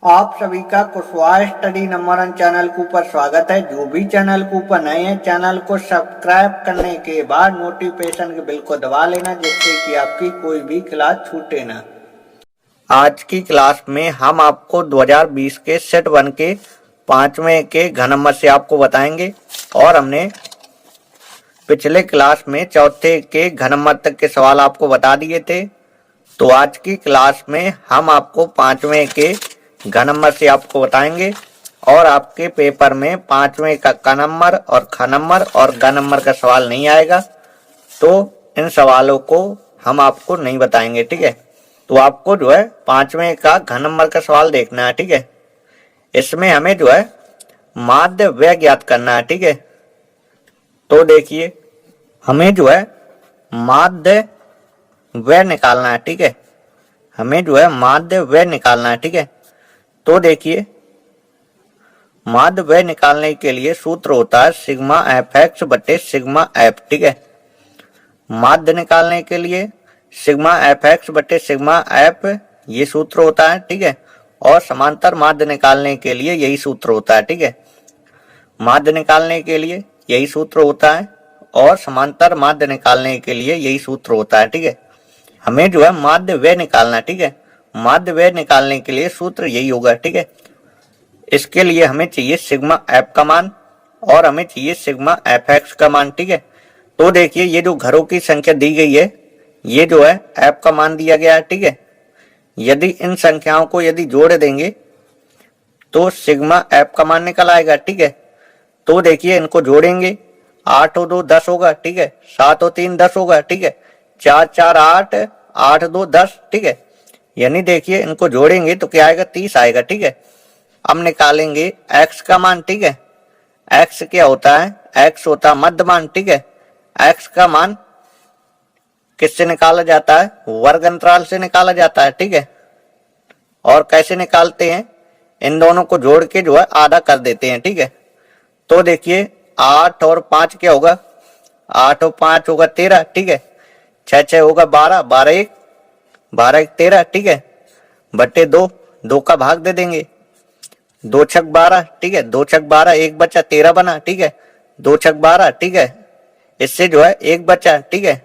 आप सभी का कुशवाहा स्टडी नंबर 1 चैनल के ऊपर स्वागत है। जो भी चैनल के ऊपर नए हैं चैनल को सब्सक्राइब करने के बाद नोटिफिकेशन के बेल को दबा लेना, जिससे कि आपकी कोई भी क्लास छूटे ना। आज की क्लास में हम आपको 2020 के सेट 1 के 5वें के घन नंबर से आपको बताएंगे और हमने पिछले क्लास में चौथे के घन नंबर तक के सवाल आपको बता दिए थे। तो आज की क्लास में हम आपको 5वें के घन नंबर से आपको बताएंगे और आपके पेपर में 5वें का क नंबर और ख नंबर और ग नंबर का सवाल नहीं आएगा, तो इन सवालों को हम आपको नहीं बताएंगे। ठीक है, तो आपको जो है 5वें का घन नंबर का सवाल देखना है। ठीक है, इसमें हमें जो है माध्य व्यय ज्ञात करना है। ठीक है, तो देखिए हमें जो है माध्य व्यय निकालना है। ठीक है, हमें जो है माध्य व्यय निकालना है। ठीक है, तो देखिए माध्य व्यय निकालने के लिए सूत्र होता है सिग्मा एफ एक्स बटे सिग्मा एफ। ठीक है, माध्य निकालने के लिए सिग्मा एफ एक्स बटे सिग्मा एफ ये सूत्र होता है। ठीक है, और समांतर माध्य निकालने के लिए यही सूत्र होता है। ठीक है, माध्य निकालने के लिए यही सूत्र होता है और समांतर माध्य निकालने के लिए यही सूत्र होता है। ठीक है, हमें जो है माध्य व्यय निकालना है। ठीक है, माध्य व्यय निकालने के लिए सूत्र यही होगा। ठीक है, इसके लिए हमें चाहिए सिग्मा एफ का मान और हमें चाहिए सिग्मा एफ एक्स का मान। ठीक है, तो देखिए ये जो घरों की संख्या दी गई है ये जो है एफ का मान दिया गया है। ठीक है, यदि इन संख्याओं को यदि जोड़ देंगे तो सिग्मा एफ का मान निकल आएगा। ठीक है, तो देखिए इनको जोड़ेंगे 8 और 2 10 होगा। ठीक है, 7 और 3 10 होगा। ठीक है, 4 4 8 8 2 10। ठीक है, यानी देखिए इनको जोड़ेंगे तो क्या आएगा 30 आएगा। ठीक है, अब निकालेंगे x का मान। ठीक है, x क्या होता है, x होता है मध्य मान। ठीक है, x का मान किससे निकाला जाता है, वर्ग अंतराल से निकाला जाता है। ठीक है, और कैसे निकालते हैं, इन दोनों को जोड़ के जो है आधा कर देते हैं। ठीक है, तो देखिए 8 और 5 क्या होगा, 8 और 5 होगा 13। ठीक है, 6 6 होगा 12, 12 1 13। ठीक है, बटे 2 2 का भाग दे देंगे, 2 छक 12। ठीक है, 2 छक 12 एक बचा 13 बना। ठीक है, 2 छक 12। ठीक है, इससे जो है एक बचा। ठीक है,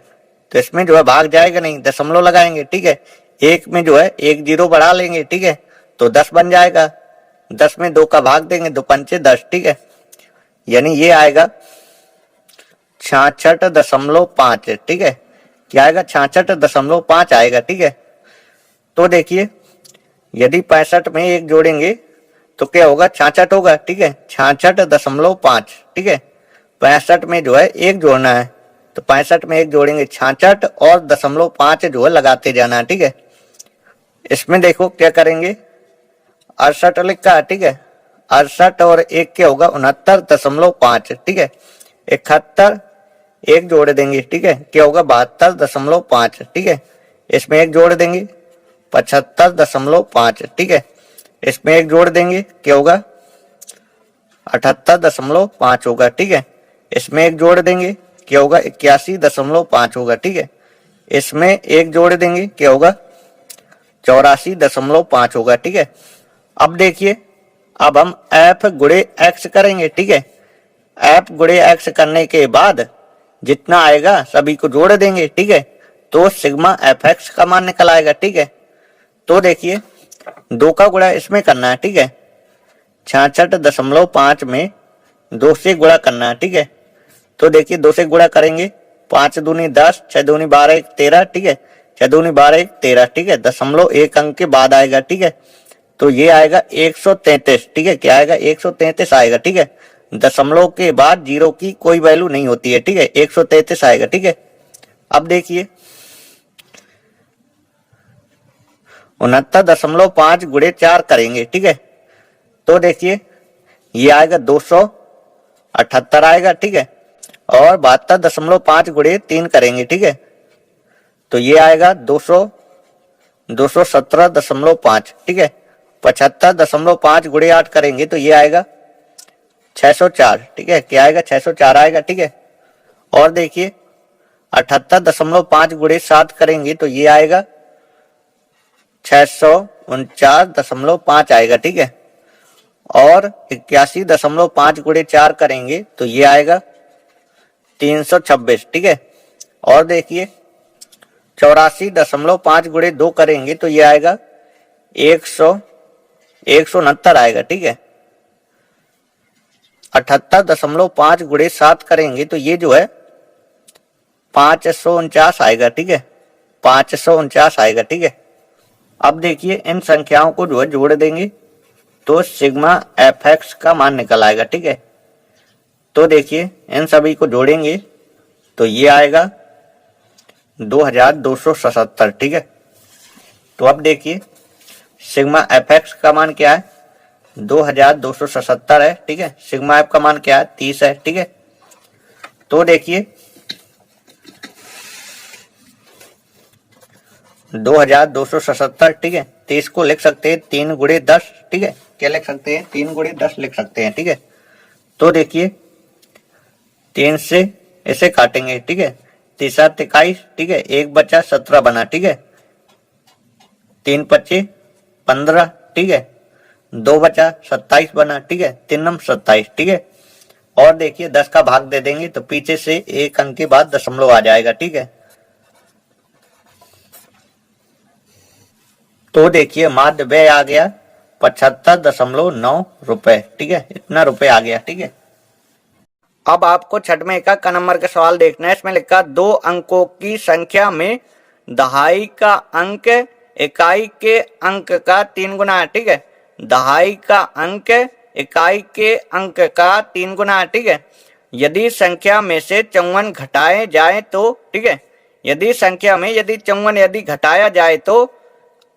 तो इसमें जो है भाग जाएगा नहीं, दशमलव लगाएंगे। ठीक है, एक में जो है एक जीरो बढ़ा लेंगे। ठीक है, तो 10 बन जाएगा, 10 में 2 का भाग देंगे, 2 पंचे 10। ठीक है, यानी ये आएगा 66.5। ठीक है, क्या आएगा 66.5 आएगा। ठीक है, तो देखिए यदि 65 में एक जोड़ेंगे तो क्या होगा 66 होगा। ठीक है, 66.5। ठीक है, 65 में जो है एक जोड़ना है तो 65 में एक जोड़ेंगे 66 और 0.5 जो है लगाते जाना है। ठीक है, इसमें देखो क्या करेंगे 68 लिखा है। ठीक है, 68 और एक क्या होगा 69.5। ठीक है, 71 एक जोड़ देंगे। ठीक है, क्या होगा 72.5। ठीक है, इसमें एक जोड़ देंगे 75.5। ठीक है, इसमें एक जोड़ देंगे क्या होगा 78.5 होगा। ठीक है, इसमें एक जोड़ देंगे क्या होगा 81.5 होगा। ठीक है, इसमें एक जोड़ देंगे क्या होगा 84.5 होगा। ठीक है, अब देखिए अब हम एफ गुणे एक्स करेंगे। ठीक है, एफ गुणे एक्स करने के बाद जितना आएगा सभी को जोड़ देंगे। ठीक है, तो सिग्मा एफ एक्स का मान निकल आएगा। ठीक है, तो देखिए 2 का गुणा इसमें करना है। ठीक है, 66.5 में 2 से गुणा करना है। ठीक है, तो देखिए 2 से गुणा करेंगे 5 दूनी 10, 6 दूनी 12 1 13। ठीक है, 6 दूनी 12 1 13। ठीक है, दशमलव एक अंक के बाद आएगा। ठीक है, तो ये आएगा 133। ठीक है, क्या आएगा 133 आएगा। ठीक है, दशमलव के बाद जीरो की कोई वैल्यू नहीं होती है। ठीक है, 133 आएगा। ठीक है, अब देखिए 69.5 गुणे 4 करेंगे। ठीक है, तो देखिए ये आएगा 278 आएगा। ठीक है, और 72.5 गुणे 3 करेंगे। ठीक है, तो ये आएगा 217.5। ठीक है, 75.5 गुणे 8 करेंगे तो ये आएगा 604। ठीक है, क्या आएगा 604 आएगा। ठीक है, और देखिए 78.5 गुणे 7 करेंगे तो ये आएगा 600 49.5 आएगा, ठीक है। और 81.5 गुणे 4 करेंगे तो ये आएगा 326, ठीक है। और देखिए 84.5 गुणे 2 करेंगे तो ये आएगा 169 आएगा, ठीक है। 78.5 गुणे 7 करेंगे तो ये जो है 549 आएगा, ठीक है। 549 आएगा, ठीक है। अब देखिए इन संख्याओं को जो है जोड़ देंगे तो सिग्मा fx का मान निकल आएगा, ठीक है। तो देखिए इन सभी को जोड़ेंगे तो ये आएगा 2277, ठीक है। तो अब देखिए सिग्मा fx का मान क्या है, 2277 है, ठीक है। सिग्मा f का मान क्या है, 30 है, ठीक है। तो देखिए 2277, ठीक है। 30 को लिख सकते हैं 3 गुणे 10, ठीक है। क्या लिख सकते हैं, 3 गुणे 10 लिख सकते हैं, ठीक है। तो देखिए 3 से इसे काटेंगे, ठीक है। 3 23, ठीक है। 1 बचा 17 बना, ठीक है। 3 25 15, ठीक है। 2 बचा 27 बना, ठीक है। 3 नम 27, ठीक है। और देखिए 10 का भाग दे देंगे तो पीछे से एक अंक के बाद दशमलव आ जाएगा, ठीक है। तो देखिए माध्य व्यय आ गया 75.9 रुपए, ठीक है। इतना रुपए आ गया, ठीक है। अब आपको छठवें का नंबर का सवाल देखना है। इसमें लिखा 2 अंकों की संख्या में दहाई का अंक इकाई के अंक का 3 गुना है, ठीक है। दहाई का अंक इकाई के अंक का 3 गुना है, ठीक है। यदि संख्या में से 54 घटाए जाए तो, ठीक है। यदि संख्या में यदि 54 यदि घटाया जाए तो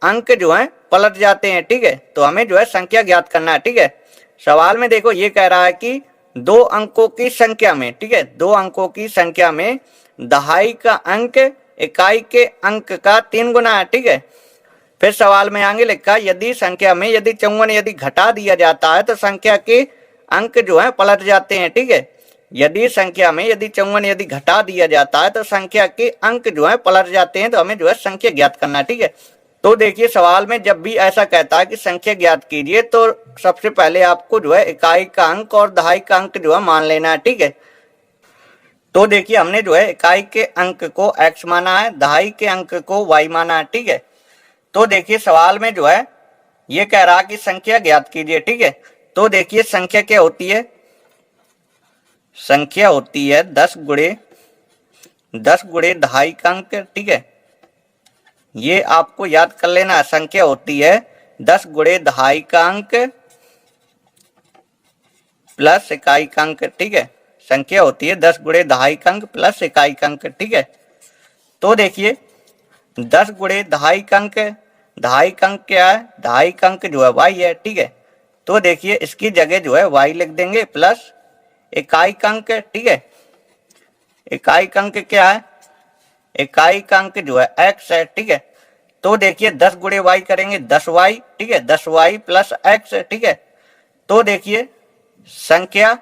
अंक जो है पलट जाते हैं, ठीक है। तो हमें जो है संख्या ज्ञात करना है, ठीक है। सवाल में देखो ये कह रहा है कि 2 अंकों की संख्या में, ठीक है, 2 अंकों की संख्या में दहाई का अंक इकाई के अंक का 3 गुना है, ठीक है। फिर सवाल में आगे लिखा यदि संख्या में यदि 54 यदि घटा दिया जाता है तो संख्या के अंक जो है पलट जाते हैं, ठीक है। यदि संख्या में यदि 54 यदि घटा दिया जाता है तो संख्या के अंक जो है पलट जाते हैं। तो हमें जो है संख्या ज्ञात करना है, ठीक है। तो देखिए सवाल में जब भी ऐसा कहता है कि संख्या ज्ञात कीजिए तो सबसे पहले आपको जो है इकाई का अंक और दहाई का अंक जो है मान लेना है, ठीक है। तो देखिए हमने जो है इकाई के अंक को x माना है, दहाई के अंक को y माना है, ठीक है। तो देखिए सवाल में जो है ये कह रहा कि संख्या ज्ञात कीजिए, ठीक है। तो देखिए संख्या क्या होती है, संख्या होती है 10 गुणे दहाई का अंक, ठीक है। ये आपको याद कर लेना, संख्या होती है 10 गुणे दहाई का अंक प्लस इकाई का अंक, ठीक है। संख्या होती है 10 गुणे दहाई का अंक प्लस इकाई का अंक, ठीक है। तो देखिए 10 गुणे दहाई का अंक, दहाई का अंक क्या है, दहाई का अंक जो है y है, ठीक है। तो देखिए इसकी जगह जो है y लिख देंगे प्लस इकाई का अंक, ठीक है। इकाई का अंक क्या है, इकाई का अंक जो है x है, ठीक है। तो देखिए 10 गुणे y करेंगे 10y, ठीक है। 10y प्लस x, ठीक है। तो देखिए संख्या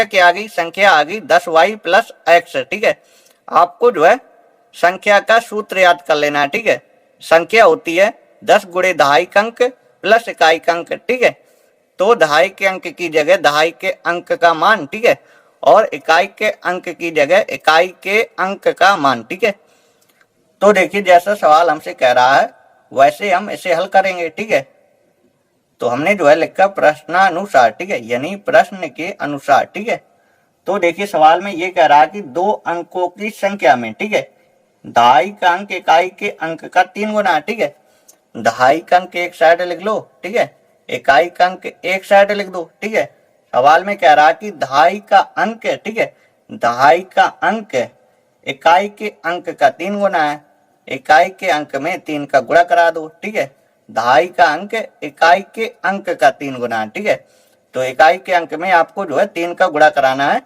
क्या आ गई, संख्या आ गई 10y प्लस x, ठीक है। आपको जो है संख्या का सूत्र याद कर लेना है, ठीक है। संख्या होती है 10 गुणे दहाई का अंक प्लस इकाई का अंक, ठीक है। तो दहाई के अंक की जगह दहाई के अंक का मान, ठीक है, और इकाई के अंक की जगह इकाई के अंक का मान, ठीक है। तो देखिए जैसा सवाल हमसे कह रहा है वैसे हम इसे हल करेंगे, ठीक है। तो हमने जो है लिखा प्रश्नानुसार, ठीक है, यानी प्रश्न के अनुसार, ठीक है। तो देखिए सवाल में ये कह रहा है कि 2 अंकों की संख्या में, ठीक है, दहाई का अंक इकाई के अंक का 3 गुना, ठीक है। दहाई का अंक एक साइड लिख लो, ठीक है, इकाई का अंक एक साइड लिख दो, ठीक है। सवाल में कह रहा है कि दहाई का अंक, ठीक है, दहाई का अंक इकाई के अंक का 3 गुना है। इकाई के अंक में 3 का गुणा करा दो, ठीक है। दहाई का अंक इकाई के अंक का 3 गुना है, ठीक है। तो इकाई के अंक में आपको जो है 3 का गुणा कराना है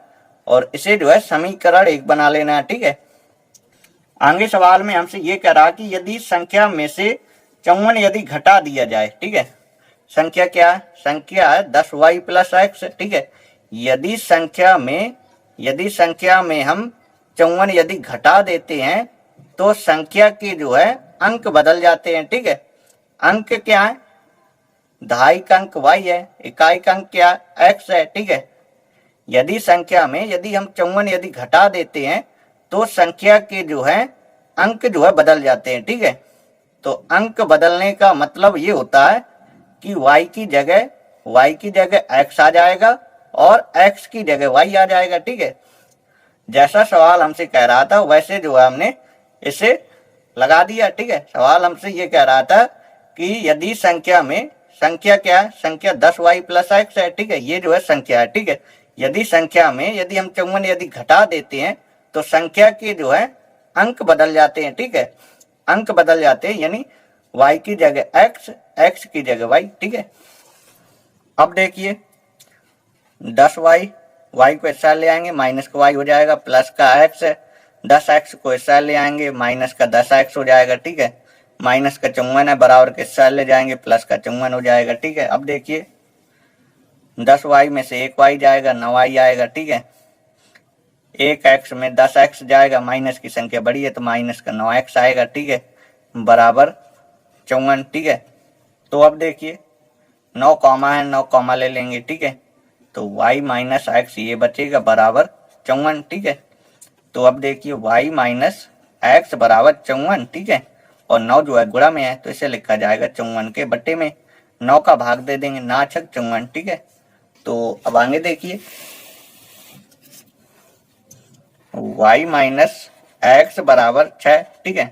और इसे जो है समीकरण 1 बना लेना है, ठीक है। आगे सवाल में हमसे ये कह रहा कि यदि संख्या में से 54 यदि घटा दिया जाए, ठीक है। संख्या क्या है, संख्या है 10y प्लस x, ठीक है। यदि संख्या में हम 54 यदि घटा देते हैं तो संख्या के जो है अंक बदल जाते हैं, ठीक है। अंक क्या है, दहाई अंक y है, इकाई अंक क्या x है। ठीक है, यदि संख्या में यदि हम 54 यदि घटा देते हैं तो संख्या के जो है अंक जो है बदल जाते हैं। ठीक है, तो अंक बदलने का मतलब ये होता है कि y की जगह x आ जाएगा और x की जगह y आ जाएगा। ठीक है, जैसा सवाल हमसे कह रहा था वैसे जो है हमने इसे लगा दिया। ठीक है, सवाल हमसे ये कह रहा था कि यदि संख्या क्या है, संख्या 10y प्लस x है। ठीक है, ये जो है संख्या है। ठीक है, यदि संख्या में यदि हम 54 यदि घटा देते हैं तो संख्या के जो है अंक बदल जाते हैं। ठीक है, अंक बदल जाते हैं, यानी y की जगह x की जगह y। ठीक है, अब देखिए 10y, y को इस साइड ले आएंगे, माइनस का y हो जाएगा, प्लस का x है, 10x को इस साइड ले आएंगे, माइनस का 10x हो जाएगा। ठीक है, माइनस का 54 है, बराबर के इस साइड ले जाएंगे, प्लस का 54 हो जाएगा। ठीक है, अब देखिए 10y में से 1y जाएगा, 9y आएगा। ठीक है, 1x में 10x जाएगा, माइनस की संख्या बड़ी है तो माइनस का 9x आएगा। ठीक है, बराबर 54। ठीक है, तो अब देखिए 9 कॉमा है, 9 कॉमा ले लेंगे। ठीक है, तो y माइनस x ये बचेगा बराबर 54। ठीक है, तो अब देखिए y माइनस x बराबर 54। ठीक है, और 9 जो है गुणा में है तो इसे लिखा जाएगा 54 के बट्टे में, 9 का भाग दे देंगे, ना छक 54। ठीक है, तो अब आगे देखिए y माइनस x बराबर 6। ठीक है,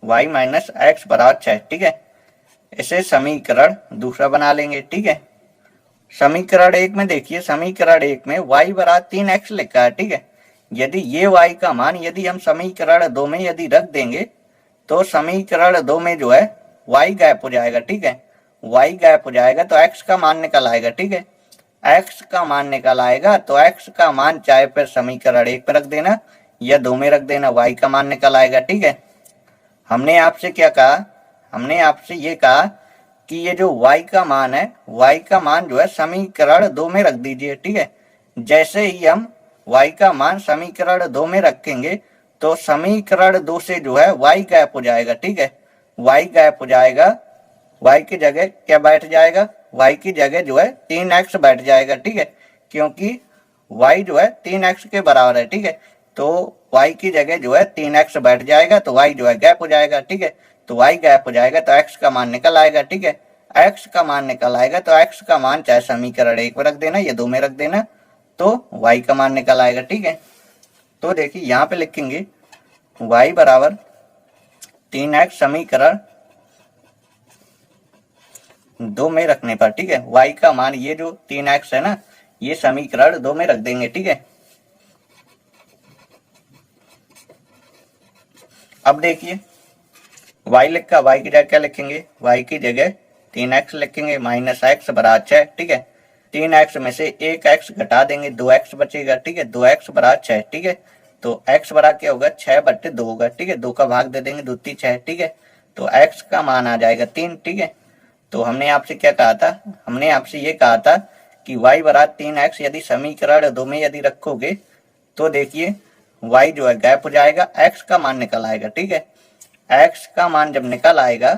y माइनस x बराबर 6। ठीक है, इसे समीकरण दूसरा बना लेंगे। ठीक है, समीकरण 1 में देखिए, समीकरण 1 में y बराबर 3x लिखा है। ठीक है, यदि ये y का मान यदि हम समीकरण 2 में यदि रख देंगे तो समीकरण 2 में जो है y गायब हो जाएगा। ठीक है, y गायब हो जाएगा तो x का मान निकल आएगा। ठीक है, x का मान निकल आएगा तो x का मान चाहे फिर समीकरण 1 पे रख देना या 2 में रख देना, y का मान निकल आएगा। ठीक है, हमने आपसे क्या कहा, हमने आपसे ये कहा कि ये जो y का मान है, y का मान जो है समीकरण 2 में रख दीजिए। ठीक है, जैसे ही हम y का मान समीकरण 2 में रखेंगे तो समीकरण 2 से जो है y गायब हो जाएगा। ठीक है, y गायब हो जाएगा, y की जगह क्या बैठ जाएगा, y की जगह जो है 3x बैठ जाएगा। ठीक है, क्योंकि y जो है 3x के बराबर है। ठीक है, तो y की जगह जो है 3x बैठ जाएगा तो y जो है गायब हो जाएगा। ठीक है, तो y गायब हो जाएगा तो x का मान निकल आएगा। ठीक है, x का मान निकल आएगा तो x का मान चाहे समीकरण 1 में रख देना या 2 में रख देना तो y का मान निकल आएगा। ठीक है, तो देखिए यहाँ पे लिखेंगे y बराबर 3x समीकरण 2 में रखने पर। ठीक है, y का मान ये जो 3x है ना, ये समीकरण 2 में रख देंगे। ठीक है, अब देखिए y लिखा, y की जगह क्या लिखेंगे, y की जगह 3x लिखेंगे, माइनस x बराबर 6। ठीक है, 3x में से 1x घटा देंगे, 2x बचेगा। ठीक है, 2x बराबर 6। ठीक है, तो x बराबर क्या होगा, 6 बट्टे 2 होगा। ठीक है, 2 का भाग दे देंगे, 2 3 6। ठीक है, तो x का मान आ जाएगा 3। ठीक है, तो हमने आपसे क्या कहा था, हमने आपसे ये कहा था कि y बराबर 3x यदि समीकरण 2 में यदि रखोगे तो देखिए y जो है गायब हो जाएगा, x का मान निकल आएगा। ठीक है, x का मान जब निकल आएगा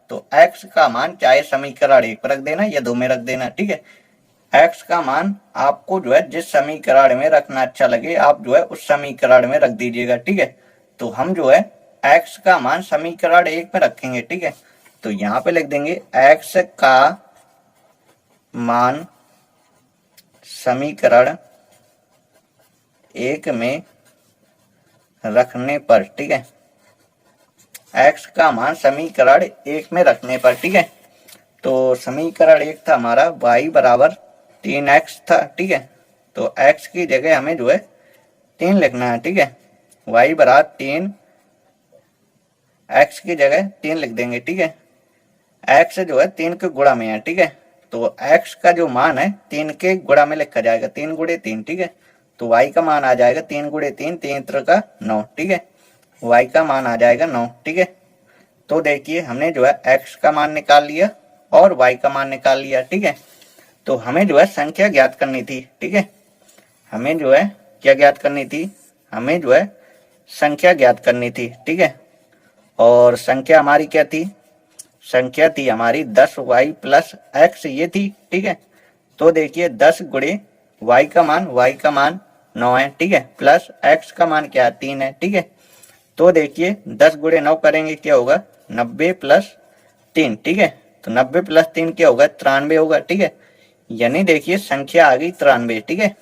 तो x का मान चाहे समीकरण 1 पर रख देना या 2 में रख देना। ठीक है, x का मान आपको जो है जिस समीकरण में रखना अच्छा लगे आप जो है उस समीकरण में रख दीजिएगा। ठीक है, तो हम जो है x का मान समीकरण 1 में रखेंगे। ठीक है, तो यहाँ पे लिख देंगे x का मान समीकरण 1 में रखने पर। ठीक है, x का मान समीकरण 1 में रखने पर। ठीक है, तो समीकरण 1 था हमारा y बराबर 3x था। ठीक है, तो x की जगह हमें जो है 3 लिखना है। ठीक है, y बराबर 3, x की जगह 3 लिख देंगे। ठीक है, x जो है 3 के गुणा में है। ठीक है, तो x का जो मान है 3 के गुणा में लिखा जाएगा, 3 गुणे 3। ठीक है, तो y का मान आ जाएगा 3 गुणे 3, 3 का 9। ठीक है, y का मान आ जाएगा 9। ठीक है, तो देखिए हमने जो है x का मान निकाल लिया और y का मान निकाल लिया। ठीक है, तो हमें जो है संख्या ज्ञात करनी थी। ठीक है, हमें जो है क्या ज्ञात करनी थी, हमें जो है संख्या ज्ञात करनी थी। ठीक है, और संख्या हमारी क्या थी, संख्या थी हमारी 10y प्लस x ये थी, ठीक है। तो देखिए 10 गुणे y का मान 9 है, ठीक है, प्लस x का मान क्या 3 है, ठीक है। तो देखिए 10 गुणे 9 करेंगे क्या होगा 90 प्लस 3, ठीक है। तो 90 प्लस 3 क्या होगा 93 होगा, ठीक है। यानी देखिए संख्या आ गई 93, ठीक है।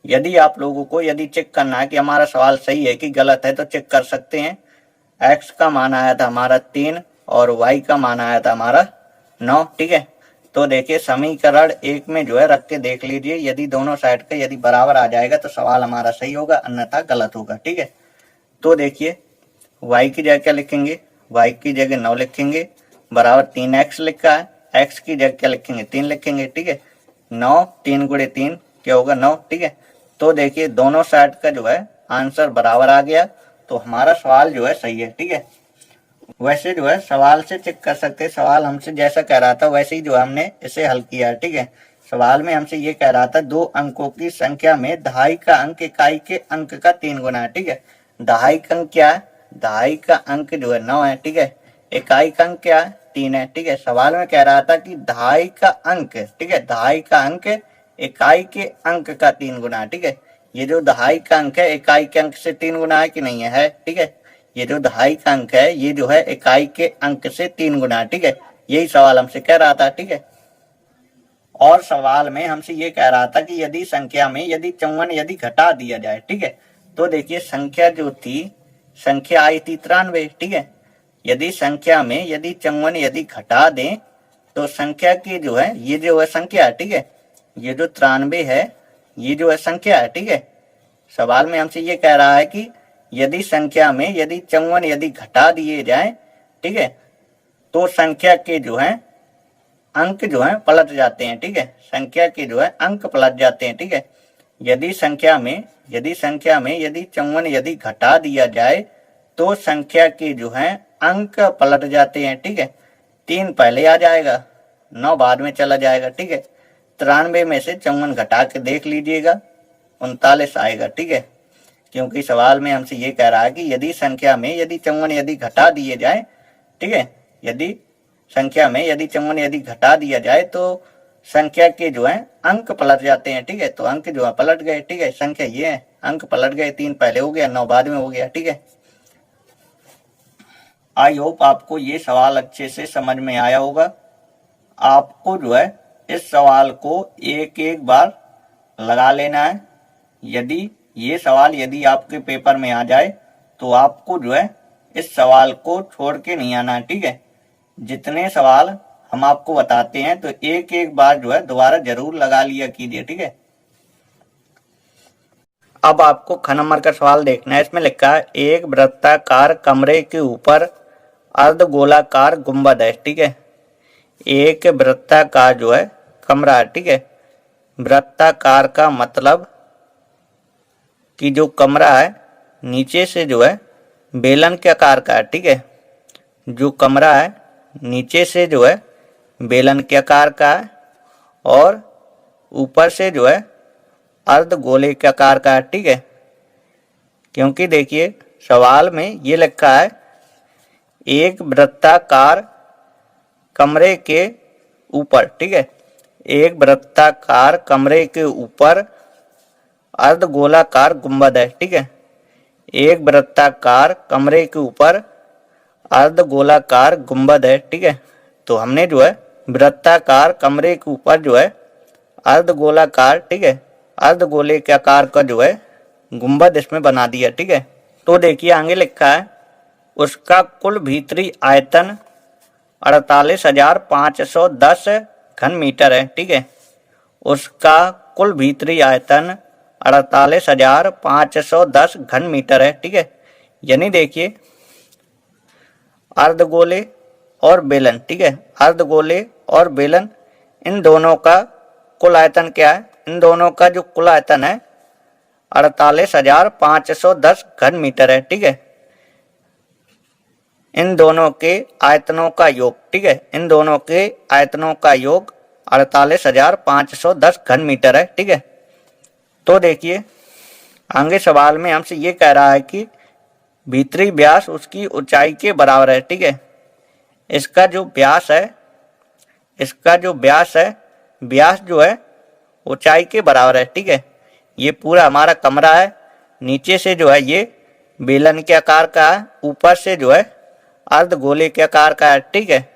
यदि आप लोगों को यदि चेक करना है कि हमारा सवाल सही है कि गलत है तो चेक कर सकते हैं। x का मान आया था हमारा 3 और y का मान आया था हमारा 9, ठीक है। तो देखिए समीकरण 1 में जो है रख के देख लीजिए, यदि दोनों साइड के यदि बराबर आ जाएगा तो सवाल हमारा सही होगा, अन्यथा गलत होगा, ठीक है। तो देखिए y की जगह क्या लिखेंगे, y की जगह 9 लिखेंगे, बराबर 3x लिखा है, x की जगह क्या लिखेंगे 3 लिखेंगे, ठीक है। 9 3 गुणे 3 क्या होगा 9, ठीक है। तो देखिए दोनों साइड का जो है आंसर बराबर आ गया, तो हमारा सवाल जो है सही है, ठीक है। वैसे जो है सवाल से चेक कर सकते हैं, सवाल हमसे जैसा कह रहा था वैसे ही जो हमने इसे हल किया है, ठीक है। सवाल में हमसे ये कह रहा था 2 अंकों की संख्या में दहाई का अंक इकाई के अंक का 3 गुना है, ठीक है। दहाई का अंक क्या है, दहाई का अंक जो है 9 है, ठीक है। इकाई का अंक क्या है 3 है, ठीक है। सवाल में कह रहा था कि दहाई का अंक, ठीक है, दहाई का अंक इकाई के अंक का 3 गुना है, ठीक है। ये जो दहाई का अंक है इकाई के अंक से 3 गुना है कि नहीं है, ठीक है। ये जो दहाई का अंक है ये जो है इकाई के अंक से 3 गुना है, ठीक है। यही सवाल हमसे कह रहा था, ठीक है। और सवाल में हमसे ये कह रहा था कि यदि संख्या में यदि 54 यदि घटा दिया जाए, ठीक है। तो देखिए संख्या जो थी, संख्या आई थी 93, ठीक है। यदि संख्या में यदि 54 यदि घटा दें तो संख्या की जो है ये जो है संख्या है, ठीक है। ये जो 93 है ये जो है संख्या है, ठीक है। सवाल में हमसे ये कह रहा है कि यदि संख्या में यदि 54 यदि घटा दिए जाए, ठीक है, तो संख्या के जो है अंक जो है पलट जाते हैं, ठीक है। संख्या के जो है अंक पलट जाते हैं, ठीक है। यदि संख्या में यदि 54 यदि घटा दिया जाए तो संख्या के जो है अंक पलट जाते हैं, ठीक है। 3 पहले आ जाएगा, 9 बाद में चला जाएगा, ठीक है। 93 में से 54 घटा के देख लीजिएगा, 39 आएगा, ठीक है। क्योंकि सवाल में हमसे ये कह रहा है कि यदि संख्या में यदि 54 यदि घटा दिए जाए, ठीक है, यदि संख्या में यदि 54 यदि घटा दिया जाए तो संख्या के जो है अंक पलट जाते हैं, ठीक है। तो अंक जो है पलट गए, ठीक है। संख्या ये है, अंक पलट गए, 3 पहले हो गया, 9 बाद में हो गया, ठीक है। आई होप आपको ये सवाल अच्छे से समझ में आया होगा। आपको जो है इस सवाल को एक एक बार लगा लेना है। यदि ये सवाल यदि आपके पेपर में आ जाए तो आपको जो है इस सवाल को छोड़ के नहीं आना, ठीक है। जितने सवाल हम आपको बताते हैं तो एक एक बार जो है दोबारा जरूर लगा लिया कीजिए, ठीक है। अब आपको ख नंबर का सवाल देखना है। इसमें लिखा है एक वृत्ताकार कमरे के ऊपर अर्धगोलाकार गुंबद है, ठीक है। एक वृत्ताकार जो है कमरा है, ठीक है। वृत्ताकार का मतलब कि जो कमरा है नीचे से जो है बेलन के आकार का है, ठीक है। जो कमरा है नीचे से जो है बेलन के आकार का है और ऊपर से जो है अर्धगोले के आकार का है, ठीक है। क्योंकि देखिए सवाल में ये लिखा है एक वृत्ताकार कमरे के ऊपर, ठीक है। एक वृत्ताकार कमरे के ऊपर अर्धगोलाकार गुंबद है, ठीक है। एक वृत्ताकार कमरे के ऊपर अर्धगोलाकार गुंबद है, ठीक है। तो हमने जो है वृत्ताकार कमरे के ऊपर जो है अर्धगोलाकार, ठीक है, अर्धगोले के आकार का जो है गुंबद इसमें बना दिया, ठीक है। तो देखिए आगे लिखा है उसका कुल भीतरी आयतन 48,510 घन मीटर है, ठीक है। उसका कुल भीतरी आयतन 48,510 घन मीटर है, ठीक है। यानी देखिए अर्धगोले और बेलन, ठीक है, अर्धगोले और बेलन इन दोनों का कुल आयतन क्या है, इन दोनों का जो कुल आयतन है 48,510 घन मीटर है, ठीक है। इन दोनों के आयतनों का योग, ठीक है, इन दोनों के आयतनों का योग 48,510 घन मीटर है, ठीक है। तो देखिए आगे सवाल में हमसे ये कह रहा है कि भीतरी व्यास उसकी ऊंचाई के बराबर है, ठीक है। इसका जो व्यास है, व्यास जो है ऊंचाई के बराबर है। ठीक है, ये पूरा हमारा कमरा है, नीचे से जो है ये बेलन के आकार का है, ऊपर से जो है अर्धगोले के आकार का है। ठीक है,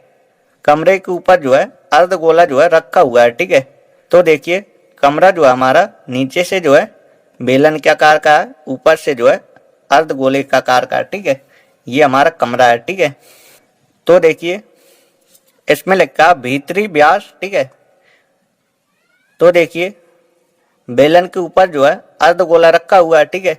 कमरे के ऊपर जो है अर्धगोला जो है रखा हुआ है। ठीक है, तो देखिए कमरा जो है हमारा नीचे से जो है बेलन के आकार का है, ऊपर से जो है अर्धगोले का आकार का है। ठीक है, ये हमारा कमरा है। ठीक है, तो देखिए इसमें लिखा भीतरी व्यास। ठीक है, तो देखिए बेलन के ऊपर जो है अर्धगोला रखा हुआ है। ठीक है,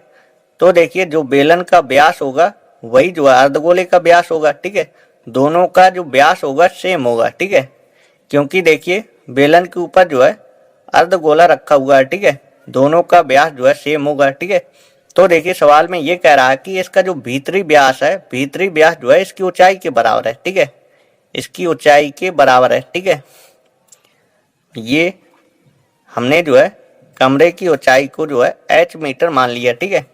तो देखिए जो बेलन का व्यास होगा वही जो है अर्धगोले का व्यास होगा। ठीक है, दोनों का जो व्यास होगा सेम होगा। ठीक है, क्योंकि देखिए बेलन के ऊपर जो है अर्धगोला रखा हुआ है। ठीक है, दोनों का व्यास जो है सेम होगा। ठीक है, तो देखिए सवाल में ये कह रहा है कि इसका जो भीतरी व्यास है, भीतरी व्यास जो है इसकी ऊंचाई के बराबर है। ठीक है, इसकी ऊंचाई के बराबर है। ठीक है, ये हमने जो है कमरे की ऊंचाई को जो है h मीटर मान लिया। ठीक है,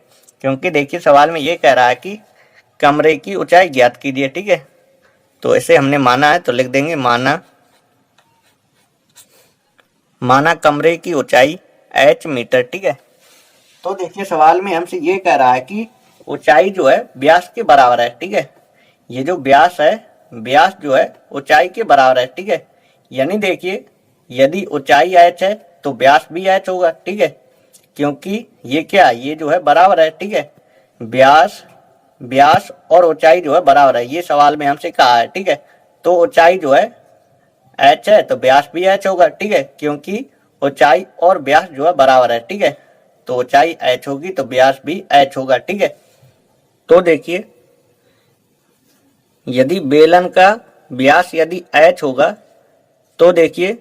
क्योंकि देखिए सवाल में ये कह रहा है कि कमरे की ऊंचाई ज्ञात कीजिए। ठीक है, तो इसे हमने माना है तो लिख देंगे माना कमरे की ऊंचाई h मीटर। ठीक है, तो देखिए सवाल में हमसे ये कह रहा है कि ऊंचाई जो है व्यास के बराबर है। ठीक है, ये जो व्यास है, व्यास जो है ऊंचाई के बराबर है। ठीक है, यानी देखिए यदि ऊंचाई h है तो व्यास भी h होगा। ठीक है, क्योंकि ये क्या, ये जो है बराबर है। ठीक है, व्यास और ऊंचाई जो है बराबर है, ये सवाल में हमसे कहा है। ठीक है, तो ऊंचाई जो है h है तो व्यास भी h होगा। ठीक है, क्योंकि ऊंचाई और व्यास जो है बराबर है। ठीक है, तो ऊंचाई h होगी तो व्यास भी h होगा। ठीक है, तो देखिए यदि बेलन का व्यास यदि h होगा तो देखिए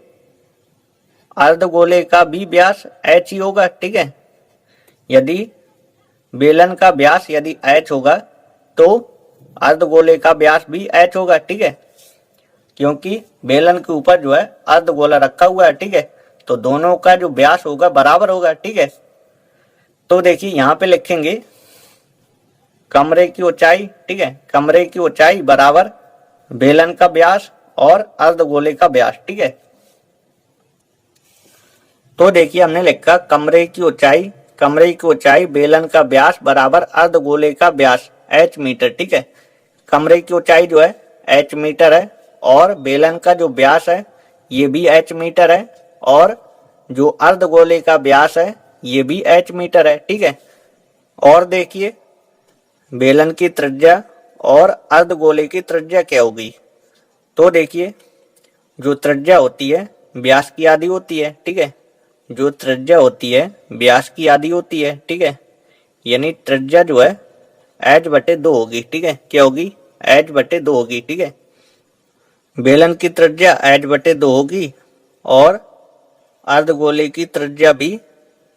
अर्धगोले का भी व्यास h ही होगा। ठीक है, यदि बेलन का व्यास यदि h होगा तो अर्धगोले का व्यास भी h होगा। ठीक है, क्योंकि बेलन के ऊपर जो है अर्धगोला रखा हुआ है। ठीक है, तो दोनों का जो व्यास होगा बराबर होगा। ठीक है, तो देखिए यहाँ पे लिखेंगे कमरे की ऊंचाई। ठीक है, कमरे की ऊंचाई बराबर बेलन का व्यास और अर्धगोले का व्यास। ठीक है, तो देखिए हमने लिखा कमरे की ऊंचाई बेलन का व्यास बराबर अर्धगोले का व्यास h मीटर। ठीक है, कमरे की ऊंचाई जो है h मीटर है और बेलन का जो व्यास है ये भी h मीटर है और जो अर्धगोले का व्यास है ये भी h मीटर है। ठीक है, और देखिए बेलन की त्रिज्या और अर्धगोले की त्रिज्या क्या होगी, तो देखिए जो त्रिज्या होती है व्यास की आधी होती है। ठीक है, जो त्रिज्या होती है व्यास की आधी होती है। ठीक है, यानी त्रिज्या जो है h/2 होगी। ठीक है, क्या होगी, h/2 होगी। ठीक है, बेलन की त्रिज्या h/2 होगी और अर्धगोले की त्रिज्या भी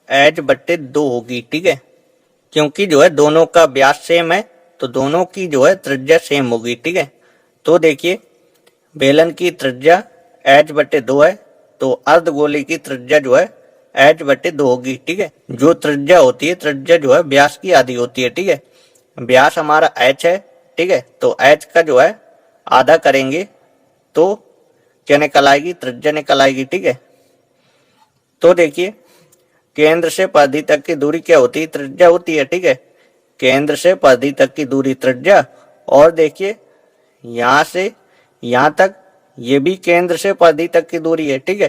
h/2 होगी। ठीक है, क्योंकि जो है दोनों का व्यास सेम है तो दोनों की जो है त्रिज्या सेम होगी। ठीक है, तो देखिए बेलन की त्रिज्या h/2 है तो अर्धगोले की त्रिज्या जो है h/2 होगी। ठीक है, जो त्रिज्या होती है, त्रिज्या जो है व्यास की आधी होती है। ठीक है, व्यास हमारा h है। ठीक है, तो h का जो है आधा करेंगे तो क्या निकल आएगी, त्रिज्या निकल आएगी। ठीक है, तो देखिए केंद्र से परिधि तक की दूरी क्या होती है, त्रिज्या होती है। ठीक है, केंद्र से परिधि तक की दूरी त्रिज्या, और देखिए यहां से यहां तक ये भी केंद्र से परिधि तक की दूरी है। ठीक है,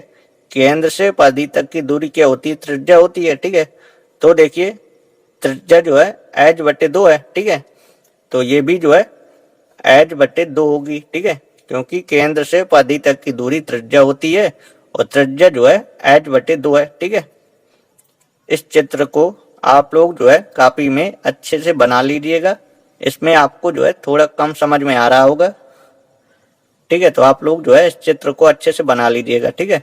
केंद्र से परिधि तक की दूरी क्या होती है, त्रिज्या होती है। ठीक है, तो देखिए त्रिज्या जो है h/2 है। ठीक है, तो ये भी जो है h/2 होगी। ठीक है, क्योंकि केंद्र से परिधि तक की दूरी त्रिज्या होती है और त्रिज्या जो है h/2 है। ठीक है, इस चित्र को आप लोग जो है कॉपी में अच्छे से बना लीजिएगा, इसमें आपको जो है थोड़ा कम समझ में आ रहा होगा। ठीक है, तो आप लोग जो है इस चित्र को अच्छे से बना लीजिएगा। ठीक है,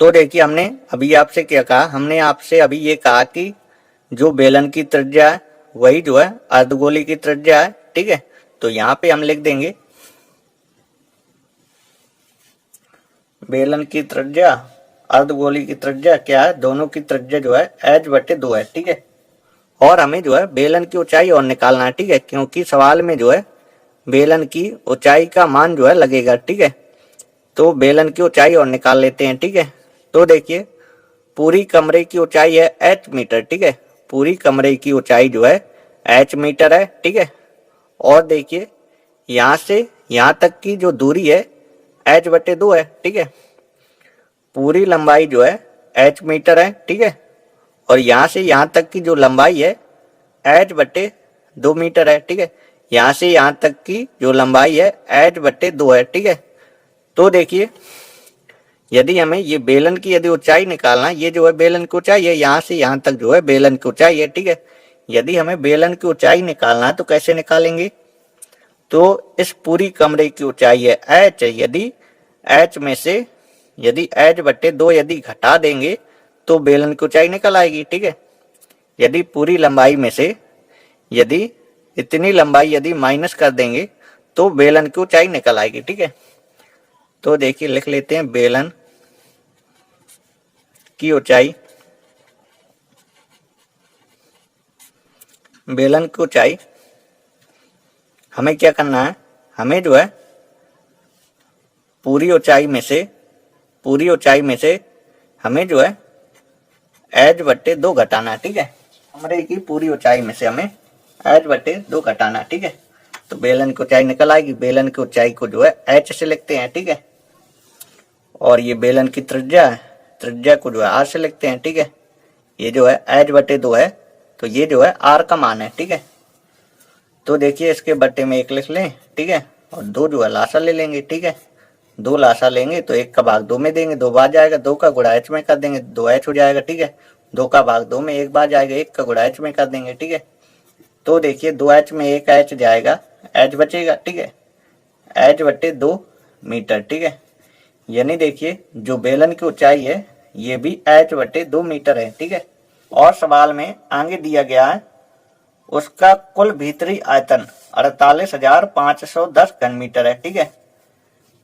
तो देखिए हमने अभी आपसे क्या कहा, हमने आपसे अभी ये कहा कि जो बेलन की त्रिज्या है वही जो है अर्धगोले की त्रिज्या है। ठीक है, तो यहाँ पे हम लिख देंगे बेलन की त्रिज्या अर्धगोले की त्रिज्या क्या है, दोनों की त्रिज्या जो है h/2 है। ठीक है, और हमें जो है बेलन की ऊंचाई और निकालना है। ठीक है, क्योंकि सवाल में जो है बेलन की ऊंचाई का मान जो है लगेगा। ठीक है, तो बेलन की ऊंचाई और निकाल लेते हैं। ठीक है, तो देखिए पूरी कमरे की ऊंचाई है h मीटर। ठीक है, पूरी कमरे की ऊंचाई जो है h मीटर है। ठीक है, और देखिए यहां से यहां तक की जो दूरी है h/2 है। ठीक है, पूरी लंबाई जो है h मीटर है। ठीक है, और यहां से यहां तक की जो लंबाई है h/2 मीटर है। ठीक है, यहां से यहां तक की जो लंबाई है h/2 है। ठीक है, तो देखिए यदि हमें ये बेलन की यदि ऊंचाई निकालना, ये जो है बेलन की ऊंचाई है, यहां से यहां तक जो है बेलन की ऊंचाई है। ठीक है, यदि हमें बेलन की ऊंचाई निकालना है तो कैसे निकालेंगे, तो इस पूरी कमरे की ऊंचाई है h, यदि h में से यदि h/2 यदि घटा देंगे तो बेलन की ऊंचाई निकल आएगी। ठीक है, यदि पूरी लंबाई में से यदि इतनी लंबाई यदि माइनस कर देंगे तो बेलन की ऊंचाई निकल आएगी। ठीक है, तो देखिए लिख लेते हैं बेलन की ऊंचाई, बेलन की ऊंचाई हमें क्या करना है, हमें जो है पूरी ऊंचाई में से हमें जो है h/2 घटाना है। ठीक है, कमरे की पूरी ऊंचाई में से हमें h/2 घटाना है। ठीक है, तो बेलन की ऊंचाई निकल आएगी। बेलन की ऊंचाई को जो है h से लिखते हैं। ठीक है, और ये बेलन की त्रिज्या है, त्रिज्या को जो है r से लिखते हैं। ठीक है, ये जो है h/2 है, तो ये जो है r का मान है। ठीक है, तो देखिए इसके बट्टे में 1 लिख लें। ठीक है, और 2 जो है लासा ले लेंगे। ठीक है, 2 लासा लेंगे तो 1 का भाग 2 में देंगे, 2 बार जाएगा, 2 का गुणा h में कर देंगे, 2h हो जाएगा। ठीक है, 2 का भाग 2 में 1 बार जाएगा, 1 का गुणा h में कर देंगे। ठीक है, तो देखिए 2h में 1h जाएगा, h बचेगा। ठीक है, h/2 मीटर। ठीक है, यानी देखिए जो बेलन की ऊंचाई है ये भी h/2 मीटर है। ठीक है, और सवाल में आगे दिया गया है उसका कुल भीतरी आयतन 48,510 घन मीटर है। ठीक है,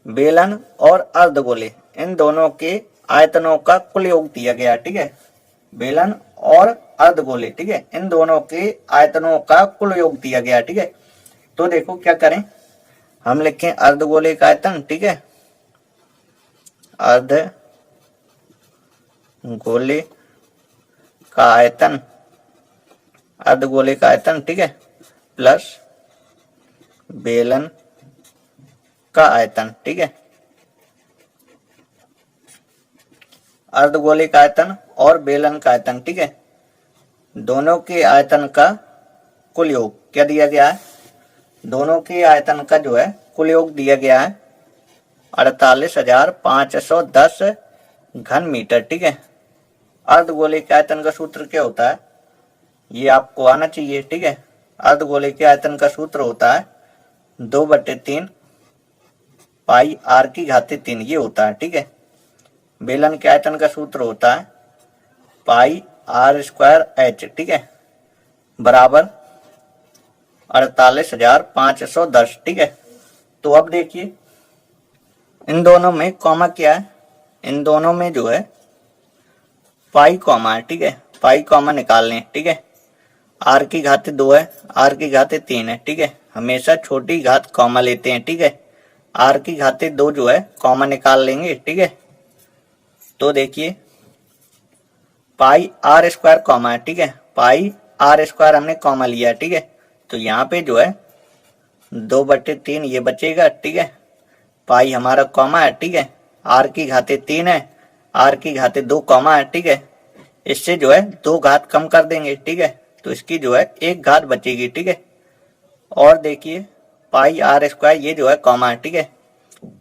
बेलन और अर्धगोले इन दोनों के आयतनों का कुल योग दिया गया। ठीक है, बेलन और अर्धगोले, ठीक है, इन दोनों के आयतनों का कुल योग दिया गया। ठीक है, तो देखो क्या करें, हम लिखें अर्धगोले का आयतन। ठीक है, अर्धगोले का आयतन, अर्धगोले का आयतन, ठीक है, प्लस बेलन का आयतन। ठीक है, अर्धगोले का आयतन और बेलन का आयतन, ठीक है, दोनों के आयतन का कुल योग क्या दिया गया है, दोनों के आयतन का जो है कुल योग दिया गया है 48,510 घन मीटर। ठीक है, अर्धगोले के आयतन का सूत्र क्या होता है, ये आपको आना चाहिए। ठीक है, अर्धगोले के आयतन का सूत्र होता है 2/3 पाई r की घाते 3, ये होता है। ठीक है, बेलन के आयतन का सूत्र होता है पाई r² h, ठीक है, बराबर 48,510। ठीक है, तो अब देखिए इन दोनों में कॉमा क्या है, इन दोनों में जो है पाई कॉमा है। ठीक है, पाई कॉमा निकाल लें। ठीक है, r की घाते 2 है, r की घाते 3 है। ठीक है, हमेशा छोटी घात कॉमा लेते हैं। ठीक है, r की घाते 2 जो है कॉमा निकाल लेंगे। ठीक है, तो देखिए पाई r² कॉमा है। ठीक है, पाई r² हमने कॉमा लिया है। ठीक है, तो यहाँ पे जो है 2/3 ये बचेगा। ठीक है, पाई हमारा कॉमा है। ठीक है, r की घाते 3 है, r की घाते 2 कॉमा है। ठीक है, इससे जो है 2 घात कम कर देंगे। ठीक है, तो इसकी जो है 1 घात बचेगी। ठीक है, और देखिए पाई r² ये जो है कॉमा है। ठीक है,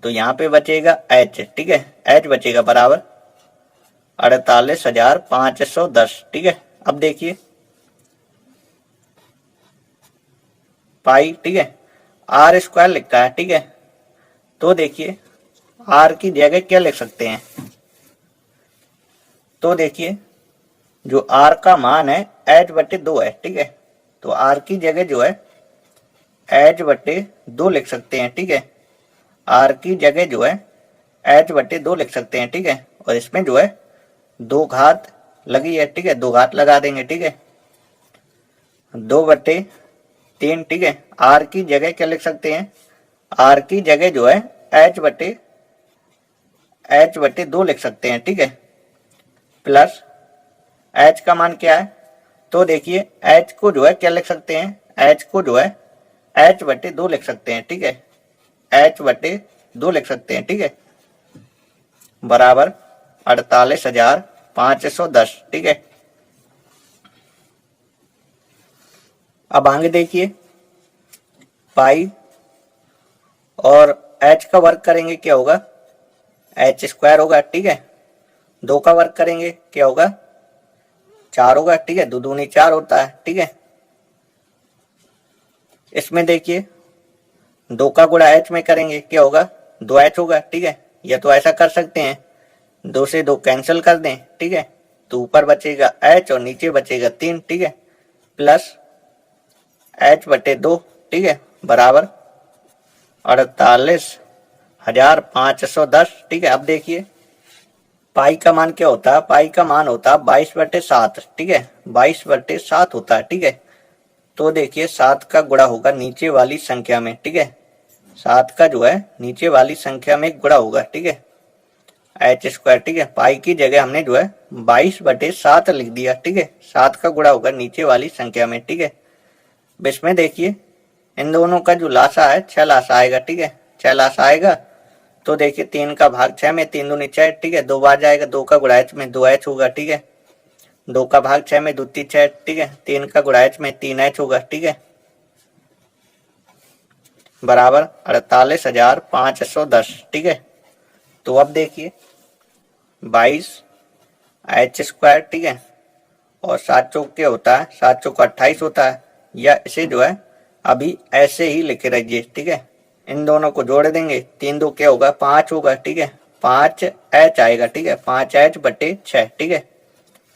तो यहाँ पे बचेगा h। ठीक है, h बचेगा बराबर 48,510। ठीक है, अब देखिए पाई, ठीक है, r² लिखा है। ठीक है, तो देखिए r की जगह क्या लिख सकते हैं, तो देखिए जो r का मान है h/2 है। ठीक है, तो r की जगह जो है h/2 लिख सकते हैं। ठीक है, r की जगह जो है h/2 लिख सकते हैं। ठीक है, और इसमें जो है 2 घात लगी है। ठीक है, 2 घात लगा देंगे। ठीक है, 2/3 3, ठीक है। आर की जगह क्या लिख सकते हैं, आर की जगह जो है एच बटे 2 लिख सकते हैं, ठीक है। प्लस एच का मान क्या है, तो देखिए एच को जो है क्या लिख सकते हैं, एच को जो है एच बटे 2 लिख सकते हैं, ठीक है। एच बटे 2 लिख सकते हैं, ठीक है, बराबर 48,510, ठीक है। अब आगे देखिए, पाई और एच का वर्ग करेंगे क्या होगा, एच स्क्वायर होगा, ठीक है। 2 का वर्ग करेंगे क्या होगा, 4 होगा, ठीक है। 2 दूनी 4 होता है, ठीक है। इसमें देखिए 2 का गुणा एच में करेंगे क्या होगा, 2h होगा, ठीक है। या तो ऐसा कर सकते हैं 2 से 2 कैंसिल कर दें, ठीक है, तो ऊपर बचेगा h और नीचे बचेगा 3, ठीक है, प्लस h बटे 2, ठीक है, बराबर 48,510, ठीक है। अब देखिए पाई का मान क्या होता है, पाई का मान होता है 22/7, ठीक है, 22/7 होता है, ठीक है। तो देखिए 7 का गुणा होगा नीचे वाली संख्या में, ठीक है, 7 का जो है नीचे वाली संख्या में गुणा होगा, ठीक है, एच स्क्वायर, ठीक है। पाई की जगह हमने जो है 22/7 लिख दिया, ठीक है। 7 का गुणा होगा नीचे वाली संख्या में, ठीक है। इसमें देखिए इन दोनों का जो लासा है 6 लासा आएगा, ठीक है, 6 लासा आएगा। तो देखिए 3 का भाग 6 में 3 दूनी 6, ठीक है, 2 बार जाएगा, 2 का गुणा एच में 2h होगा, ठीक है। 2 का भाग 6 में 2 3 6, ठीक है, 3 का गुणा एच में 3h होगा, ठीक है, बराबर 48,510, ठीक है। तो अब देखिए 22h स्क्वायर, ठीक है, और 7 चौक क्या होता है, 7 चौक 28 होता है, या इसे जो है अभी ऐसे ही लिखे रहिए, ठीक है। इन दोनों को जोड़ देंगे, 3 2 क्या होगा, 5 होगा, ठीक है, 5h आएगा, ठीक है, 5h बटे 6, ठीक है,